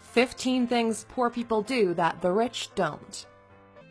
15 things poor people do that the rich don't.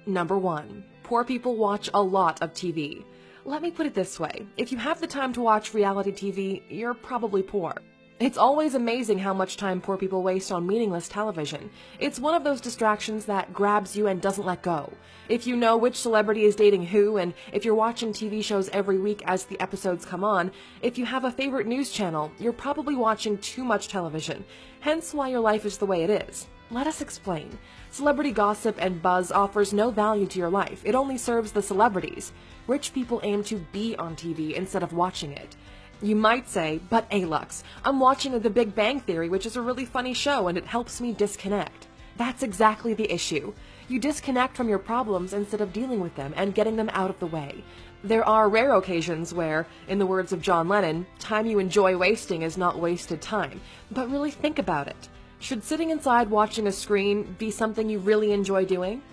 Number 1. Poor people watch a lot of TV. Let me put it this way. If you have the time to watch reality TV, you're probably poor. It's always amazing how much time poor people waste on meaningless television. It's one of those distractions that grabs you and doesn't let go. If you know which celebrity is dating who, and if you're watching TV shows every week as the episodes come on, if you have a favorite news channel, you're probably watching too much television. Hence why your life is the way it is. Let us explain. Celebrity gossip and buzz offers no value to your life. It only serves the celebrities. Rich people aim to be on TV instead of watching it. You might say, but Alux, I'm watching The Big Bang Theory, which is a really funny show, and it helps me disconnect. That's exactly the issue. You disconnect from your problems instead of dealing with them and getting them out of the way. There are rare occasions where, in the words of John Lennon, time you enjoy wasting is not wasted time. But really think about it. Should sitting inside watching a screen be something you really enjoy doing?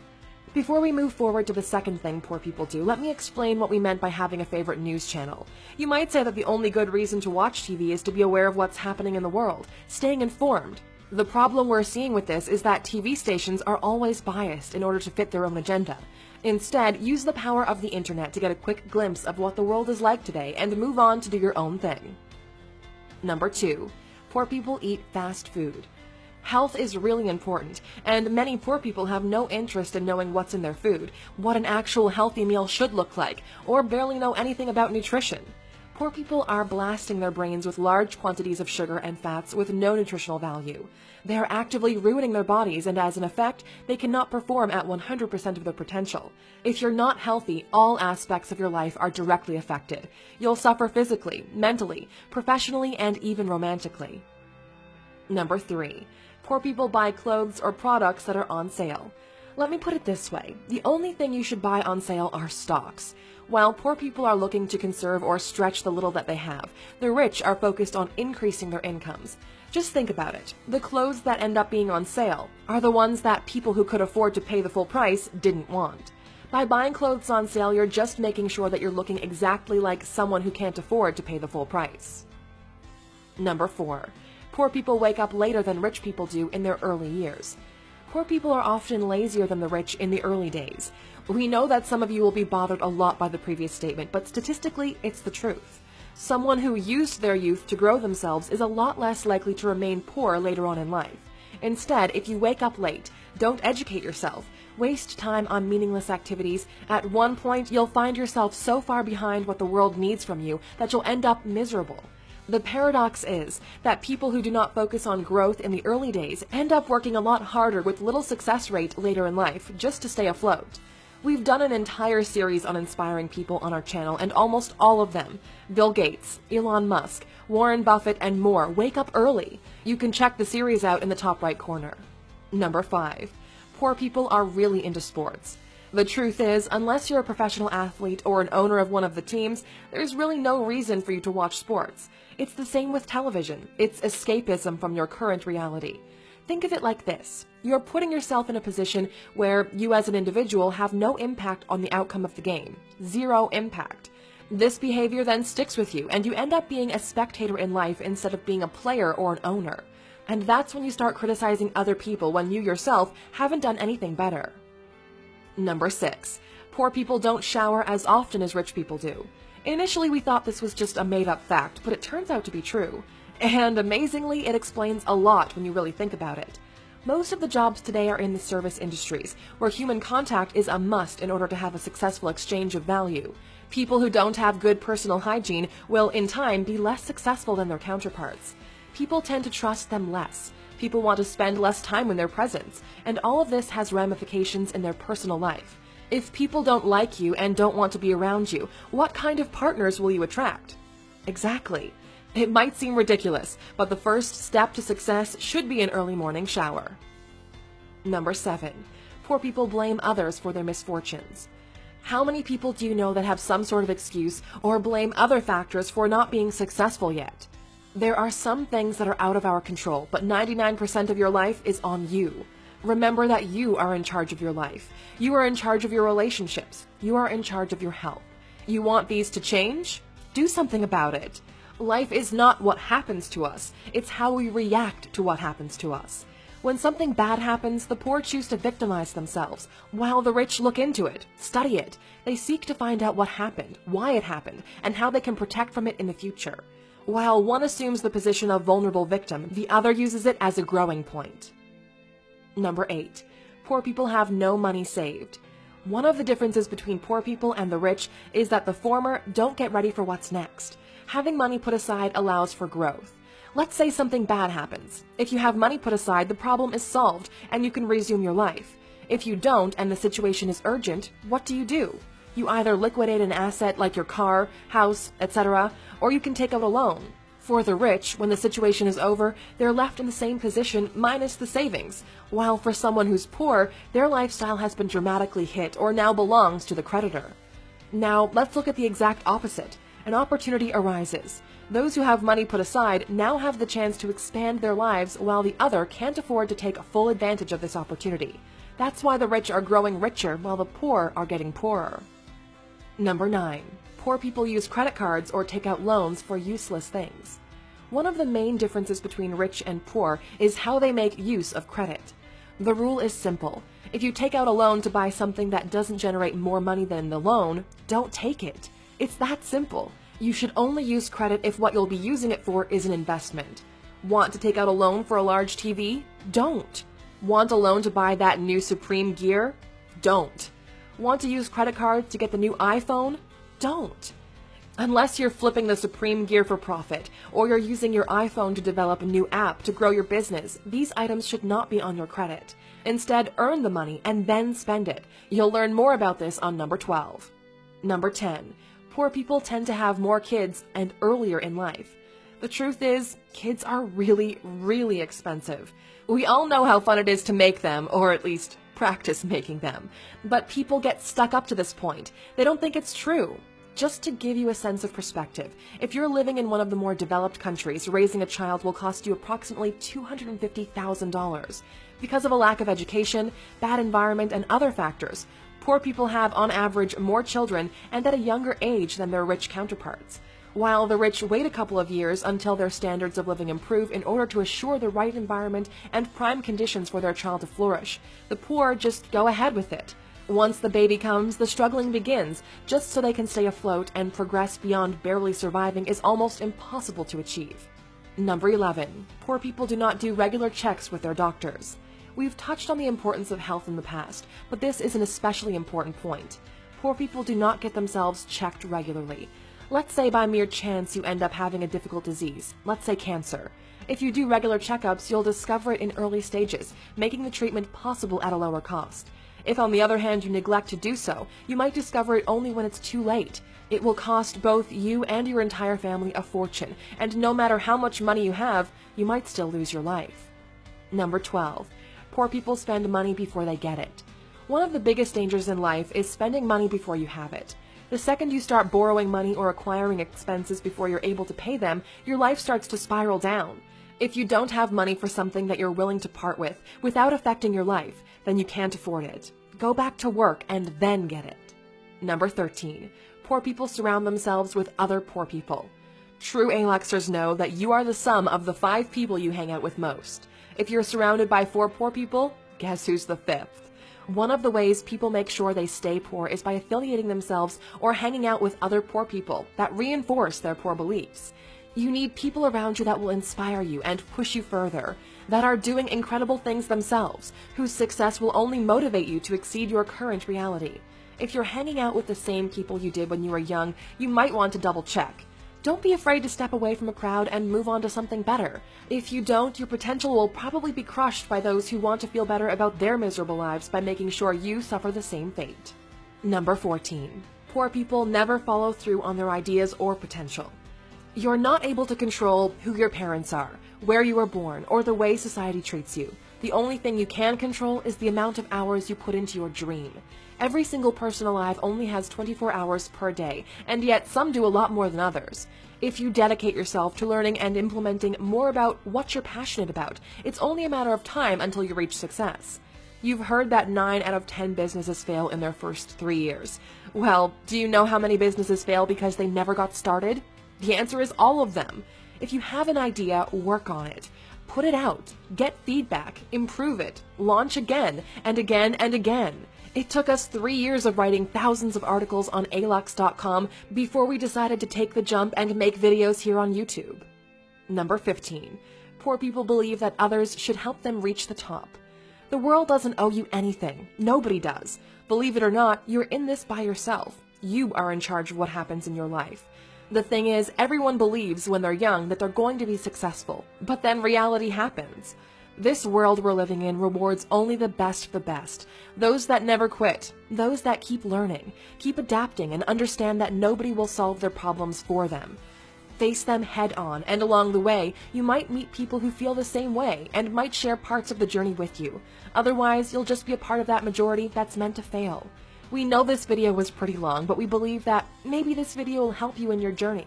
Before we move forward to the second thing poor people do, let me explain what we meant by having a favorite news channel. You might say that the only good reason to watch TV is to be aware of what's happening in the world, staying informed. The problem we're seeing with this is that TV stations are always biased in order to fit their own agenda. Instead, use the power of the internet to get a quick glimpse of what the world is like today and move on to do your own thing. Number 2. Poor people eat fast food. Health is really important, and many poor people have no interest in knowing what's in their food, what an actual healthy meal should look like, or barely know anything about nutrition. Poor people are blasting their brains with large quantities of sugar and fats with no nutritional value. They are actively ruining their bodies, and as an effect, they cannot perform at 100% of their potential. If you're not healthy, all aspects of your life are directly affected. You'll suffer physically, mentally, professionally, and even romantically. Number 3. Poor people buy clothes or products that are on sale. Let me put it this way. The only thing you should buy on sale are stocks. While poor people are looking to conserve or stretch the little that they have, the rich are focused on increasing their incomes. Just think about it. The clothes that end up being on sale are the ones that people who could afford to pay the full price didn't want. By buying clothes on sale, you're just making sure that you're looking exactly like someone who can't afford to pay the full price. Number 4. Poor people wake up later than rich people do in their early years. Poor people are often lazier than the rich in the early days. We know that some of you will be bothered a lot by the previous statement, but statistically, it's the truth. Someone who used their youth to grow themselves is a lot less likely to remain poor later on in life. Instead, if you wake up late, don't educate yourself, waste time on meaningless activities, at one point you'll find yourself so far behind what the world needs from you that you'll end up miserable. The paradox is that people who do not focus on growth in the early days end up working a lot harder with little success rate later in life just to stay afloat. We've done an entire series on inspiring people on our channel, and almost all of them, Bill Gates, Elon Musk, Warren Buffett, and more, wake up early. You can check the series out in the top right corner. Number 5. Poor people are really into sports. The truth is, unless you're a professional athlete or an owner of one of the teams, there's really no reason for you to watch sports. It's the same with television. It's escapism from your current reality. Think of it like this. You're putting yourself in a position where you as an individual have no impact on the outcome of the game. Zero impact. This behavior then sticks with you, and you end up being a spectator in life instead of being a player or an owner. And that's when you start criticizing other people when you yourself haven't done anything better. Number 6. Poor people don't shower as often as rich people do. Initially, we thought this was just a made-up fact, but it turns out to be true. And amazingly, it explains a lot when you really think about it. Most of the jobs today are in the service industries, where human contact is a must in order to have a successful exchange of value. People who don't have good personal hygiene will, in time, be less successful than their counterparts. People tend to trust them less. People want to spend less time in their presence, and all of this has ramifications in their personal life. If people don't like you and don't want to be around you, what kind of partners will you attract? Exactly. It might seem ridiculous, but the first step to success should be an early morning shower. Number 7. Poor people blame others for their misfortunes. How many people do you know that have some sort of excuse or blame other factors for not being successful yet? There are some things that are out of our control, but 99% of your life is on you. Remember that you are in charge of your life. You are in charge of your relationships. You are in charge of your health. You want these to change? Do something about it. Life is not what happens to us. It's how we react to what happens to us. When something bad happens, the poor choose to victimize themselves, while the rich look into it, study it. They seek to find out what happened, why it happened, and how they can protect from it in the future. While one assumes the position of vulnerable victim, the other uses it as a growing point. Number 8. Poor people have no money saved. One of the differences between poor people and the rich is that the former don't get ready for what's next. Having money put aside allows for growth. Let's say something bad happens. If you have money put aside, the problem is solved and you can resume your life. If you don't and the situation is urgent, what do? You either liquidate an asset like your car, house, etc., or you can take out a loan. For the rich, when the situation is over, they're left in the same position minus the savings, while for someone who's poor, their lifestyle has been dramatically hit or now belongs to the creditor. Now, let's look at the exact opposite. An opportunity arises. Those who have money put aside now have the chance to expand their lives while the other can't afford to take full advantage of this opportunity. That's why the rich are growing richer while the poor are getting poorer. Number 9. Poor people use credit cards or take out loans for useless things. One of the main differences between rich and poor is how they make use of credit. The rule is simple. If you take out a loan to buy something that doesn't generate more money than the loan, don't take it. It's that simple. You should only use credit if what you'll be using it for is an investment. Want to take out a loan for a large TV? Don't. Want a loan to buy that new Supreme gear? Don't. Want to use credit cards to get the new iPhone? Don't. Unless you're flipping the Supreme gear for profit, or you're using your iPhone to develop a new app to grow your business, these items should not be on your credit. Instead, earn the money and then spend it. You'll learn more about this on number 12. Number 10. Poor people tend to have more kids and earlier in life. The truth is, kids are really, really expensive. We all know how fun it is to make them, or at least practice making them. But people get stuck up to this point. They don't think it's true. Just to give you a sense of perspective, if you're living in one of the more developed countries, raising a child will cost you approximately $250,000. Because of a lack of education, bad environment, and other factors, poor people have, on average, more children and at a younger age than their rich counterparts. While the rich wait a couple of years until their standards of living improve in order to assure the right environment and prime conditions for their child to flourish, the poor just go ahead with it. Once the baby comes, the struggling begins. Just so they can stay afloat and progress beyond barely surviving is almost impossible to achieve. Number 11. Poor people do not do regular checks with their doctors. We've touched on the importance of health in the past, but this is an especially important point. Poor people do not get themselves checked regularly. Let's say by mere chance you end up having a difficult disease, let's say cancer. If you do regular checkups, you'll discover it in early stages, making the treatment possible at a lower cost. If on the other hand you neglect to do so, you might discover it only when it's too late. It will cost both you and your entire family a fortune, and no matter how much money you have, you might still lose your life. Number 12. Poor people spend money before they get it. One of the biggest dangers in life is spending money before you have it. The second you start borrowing money or acquiring expenses before you're able to pay them, your life starts to spiral down. If you don't have money for something that you're willing to part with without affecting your life, then you can't afford it. Go back to work and then get it. Number 13. Poor people surround themselves with other poor people. True Alexers know that you are the sum of the 5 people you hang out with most. If you're surrounded by 4 poor people, guess who's the 5th? One of the ways people make sure they stay poor is by affiliating themselves or hanging out with other poor people that reinforce their poor beliefs. You need people around you that will inspire you and push you further, that are doing incredible things themselves, whose success will only motivate you to exceed your current reality. If you're hanging out with the same people you did when you were young, you might want to double check. Don't be afraid to step away from a crowd and move on to something better. If you don't, your potential will probably be crushed by those who want to feel better about their miserable lives by making sure you suffer the same fate. Number 14. Poor people never follow through on their ideas or potential. You're not able to control who your parents are, where you were born, or the way society treats you. The only thing you can control is the amount of hours you put into your dream. Every single person alive only has 24 hours per day, and yet some do a lot more than others. If you dedicate yourself to learning and implementing more about what you're passionate about, it's only a matter of time until you reach success. You've heard that 9 out of 10 businesses fail in their first 3 years. Well, do you know how many businesses fail because they never got started? The answer is all of them. If you have an idea, work on it. Put it out, get feedback, improve it, launch again, and again and again. It took us 3 years of writing thousands of articles on alux.com before we decided to take the jump and make videos here on YouTube. Number 15. Poor people believe that others should help them reach the top. The world doesn't owe you anything. Nobody does. Believe it or not, you're in this by yourself. You are in charge of what happens in your life. The thing is, everyone believes when they're young that they're going to be successful, but then reality happens. This world we're living in rewards only the best of the best, those that never quit, those that keep learning, keep adapting, and understand that nobody will solve their problems for them. Face them head on, and along the way, you might meet people who feel the same way and might share parts of the journey with you. Otherwise, you'll just be a part of that majority that's meant to fail. We know this video was pretty long, but we believe that maybe this video will help you in your journey.